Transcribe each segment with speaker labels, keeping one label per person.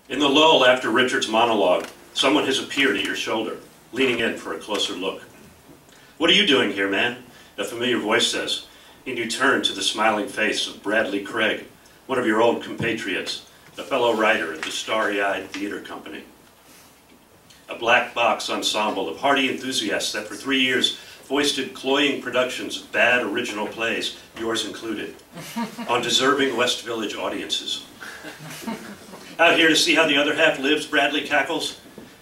Speaker 1: In the lull after Richard's monologue, someone has appeared at your shoulder, leaning in for a closer look. "What are you doing here, man?" a familiar voice says, and you turn to the smiling face of Bradley Craig, one of your old compatriots, a fellow writer at the Starry-Eyed Theater Company. A black box ensemble of hardy enthusiasts that for 3 years foisted cloying productions of bad original plays, yours included, on deserving West Village audiences. "Out here to see how the other half lives," Bradley cackles,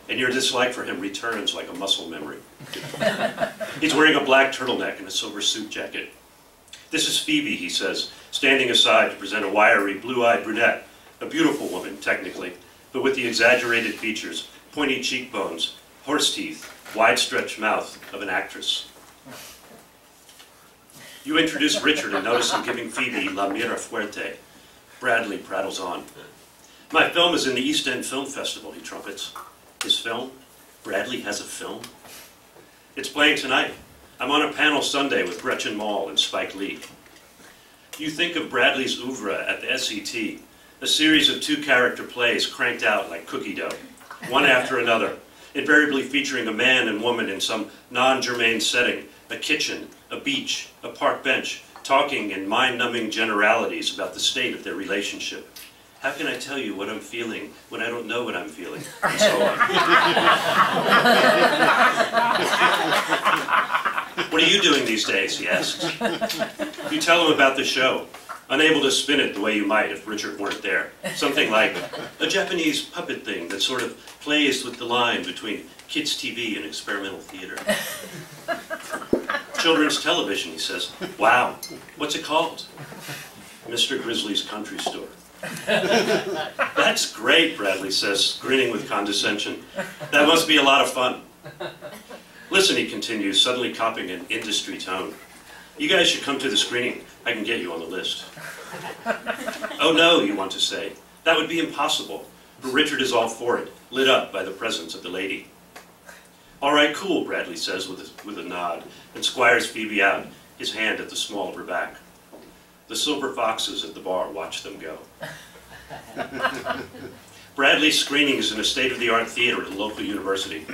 Speaker 1: and your dislike for him returns like a muscle memory. He's wearing a black turtleneck and a silver suit jacket. "This is Phoebe," he says, standing aside to present a wiry, blue-eyed brunette, a beautiful woman, technically, but with the exaggerated features, pointy cheekbones, horse teeth, wide-stretched mouth of an actress. You introduce Richard and notice him giving Phoebe La Mira Fuerte. Bradley prattles on. "My film is in the East End Film Festival," he trumpets. His film? Bradley has a film? "It's playing tonight. I'm on a panel Sunday with Gretchen Mol and Spike Lee." You think of Bradley's oeuvre at the SET, a series of 2-character plays cranked out like cookie dough, one after another, invariably featuring a man and woman in some non-germane setting, a kitchen, a beach, a park bench, talking in mind-numbing generalities about the state of their relationship. "How can I tell you what I'm feeling when I don't know what I'm feeling?" and so on. "What are you doing these days?" he asks. You tell him about the show, unable to spin it the way you might if Richard weren't there. Something like a Japanese puppet thing that sort of plays with the line between kids' TV and experimental theater. "Children's television," he says. "Wow, what's it called?" "Mr. Grizzly's Country Store." "That's great," Bradley says, grinning with condescension. "That must be a lot of fun." "Listen," he continues, suddenly copying an industry tone. "You guys should come to the screening. I can get you on the list." "Oh no," you want to say. That would be impossible, but Richard is all for it, lit up by the presence of the lady. "All right, cool," Bradley says with a nod, and squires Phoebe out, his hand at the small of her back. The silver foxes at the bar watch them go. Bradley's screening is in a state-of-the-art theater at a local university.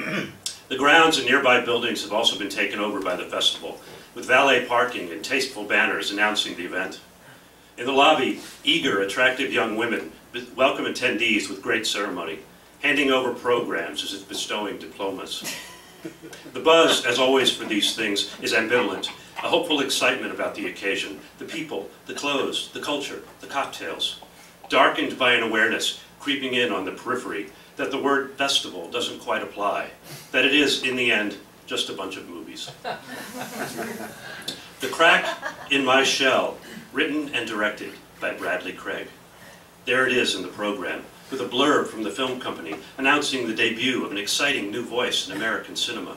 Speaker 1: The grounds and nearby buildings have also been taken over by the festival, with valet parking and tasteful banners announcing the event. In the lobby, eager, attractive young women welcome attendees with great ceremony, handing over programs as if bestowing diplomas. The buzz, as always for these things, is ambivalent, a hopeful excitement about the occasion, the people, the clothes, the culture, the cocktails, darkened by an awareness creeping in on the periphery that the word festival doesn't quite apply, that it is, in the end, just a bunch of movies. The Crack in My Shell, written and directed by Bradley Craig. There it is in the program, with a blurb from the film company announcing the debut of an exciting new voice in American cinema.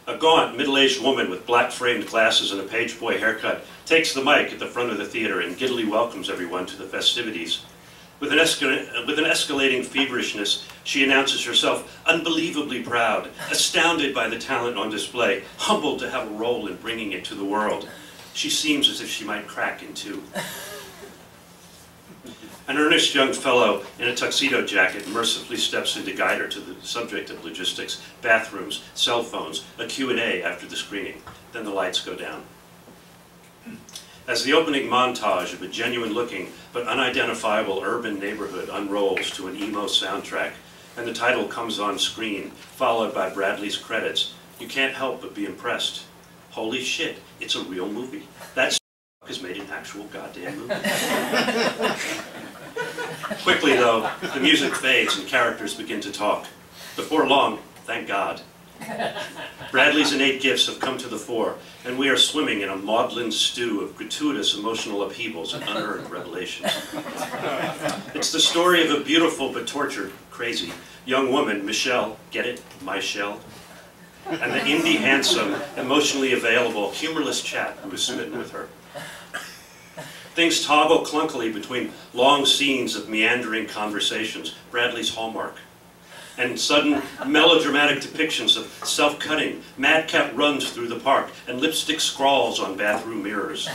Speaker 1: A gaunt, middle-aged woman with black-framed glasses and a page boy haircut takes the mic at the front of the theater and giddily welcomes everyone to the festivities. With an escalating feverishness, she announces herself unbelievably proud, astounded by the talent on display, humbled to have a role in bringing it to the world. She seems as if she might crack in two. An earnest young fellow in a tuxedo jacket mercifully steps in to guide her to the subject of logistics, bathrooms, cell phones, a Q&A after the screening. Then the lights go down. As the opening montage of a genuine-looking but unidentifiable urban neighborhood unrolls to an emo soundtrack, and the title comes on screen, followed by Bradley's credits, you can't help but be impressed. Holy shit, it's a real movie. That has made an actual goddamn movie. Quickly, though, the music fades and characters begin to talk. Before long, thank God. Bradley's innate gifts have come to the fore, and we are swimming in a maudlin stew of gratuitous emotional upheavals and unearned revelations. It's the story of a beautiful but tortured, crazy, young woman, Michelle, get it? My shell? And the indie handsome, emotionally available, humorless chap who is smitten with her. Things toggle clunkily between long scenes of meandering conversations, Bradley's hallmark, and sudden melodramatic depictions of self-cutting, madcap runs through the park, and lipstick scrawls on bathroom mirrors.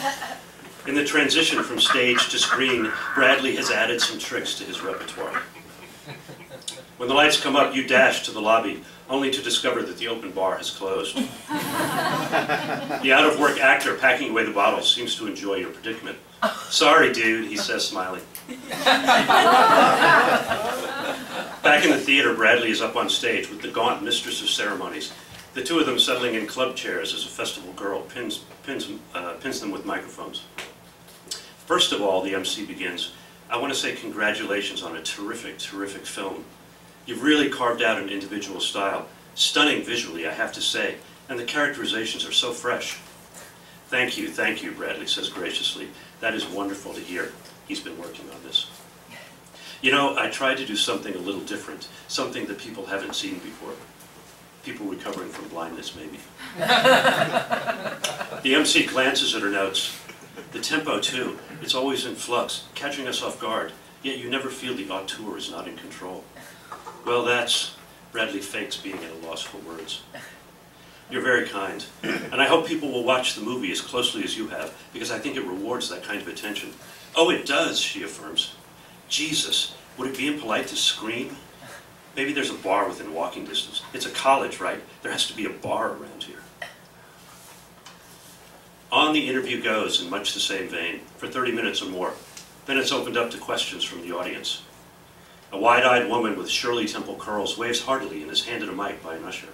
Speaker 1: In the transition from stage to screen, Bradley has added some tricks to his repertoire. When the lights come up, you dash to the lobby, only to discover that the open bar has closed. The out-of-work actor packing away the bottles seems to enjoy your predicament. "Sorry, dude," he says, smiling. Back in the theater, Bradley is up on stage with the gaunt mistress of ceremonies, the two of them settling in club chairs as a festival girl pins them with microphones. "First of all," the MC begins, "I want to say congratulations on a terrific, terrific film. You've really carved out an individual style. Stunning visually, I have to say, and the characterizations are so fresh." Thank you," Bradley says graciously. "That is wonderful to hear." He's been working on this. "You know, I tried to do something a little different, something that people haven't seen before. People recovering from blindness, maybe." The MC glances at her notes. "The tempo, too. It's always in flux, catching us off guard, yet you never feel the auteur is not in control." "Well, that's..." Bradley fakes being at a loss for words. "You're very kind, and I hope people will watch the movie as closely as you have, because I think it rewards that kind of attention." "Oh, it does," she affirms. "Jesus, would it be impolite to scream? Maybe there's a bar within walking distance. It's a college, right? There has to be a bar around here." On the interview goes in much the same vein, for 30 minutes or more. Then it's opened up to questions from the audience. A wide-eyed woman with Shirley Temple curls waves heartily and is handed a mic by an usher.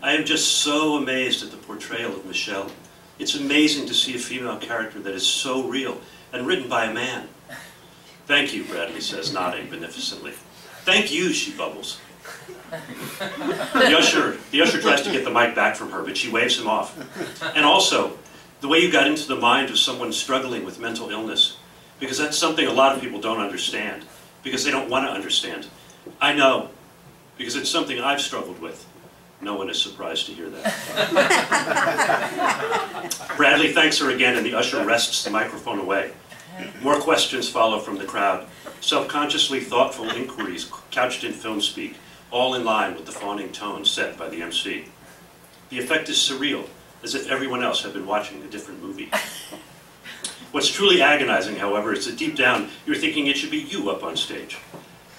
Speaker 1: "I am just so amazed at the portrayal of Michelle. It's amazing to see a female character that is so real and written by a man." "Thank you," Bradley says, nodding beneficently. "Thank you," she bubbles. The usher tries to get the mic back from her, but she waves him off. "And also, the way you got into the mind of someone struggling with mental illness, because that's something a lot of people don't understand, because they don't want to understand. I know, because it's something I've struggled with." No one is surprised to hear that. Bradley thanks her again, and the usher wrests the microphone away. More questions follow from the crowd, self-consciously thoughtful inquiries couched in film speak, all in line with the fawning tone set by the MC. The effect is surreal, as if everyone else had been watching a different movie. What's truly agonizing, however, is that deep down you're thinking it should be you up on stage,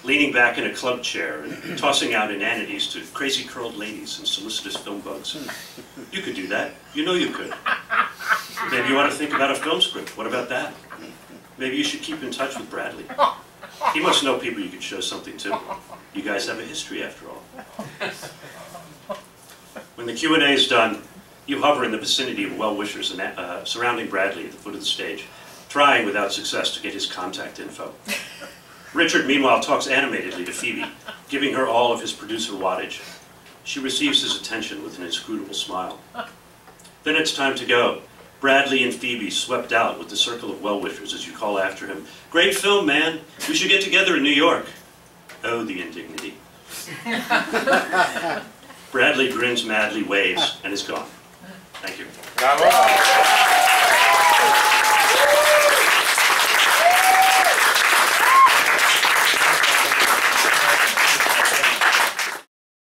Speaker 1: leaning back in a club chair and tossing out inanities to crazy curled ladies and solicitous film bugs. You could do that. You know you could. Maybe you ought to think about a film script. What about that? Maybe you should keep in touch with Bradley. He must know people you could show something to. You guys have a history, after all. When the Q&A is done, you hover in the vicinity of well-wishers surrounding Bradley at the foot of the stage, trying without success to get his contact info. Richard, meanwhile, talks animatedly to Phoebe, giving her all of his producer wattage. She receives his attention with an inscrutable smile. Then it's time to go. Bradley and Phoebe swept out with the circle of well-wishers as you call after him, "Great film, man! We should get together in New York." Oh, the indignity. Bradley grins madly, waves, and is gone. Thank you.
Speaker 2: Bravo.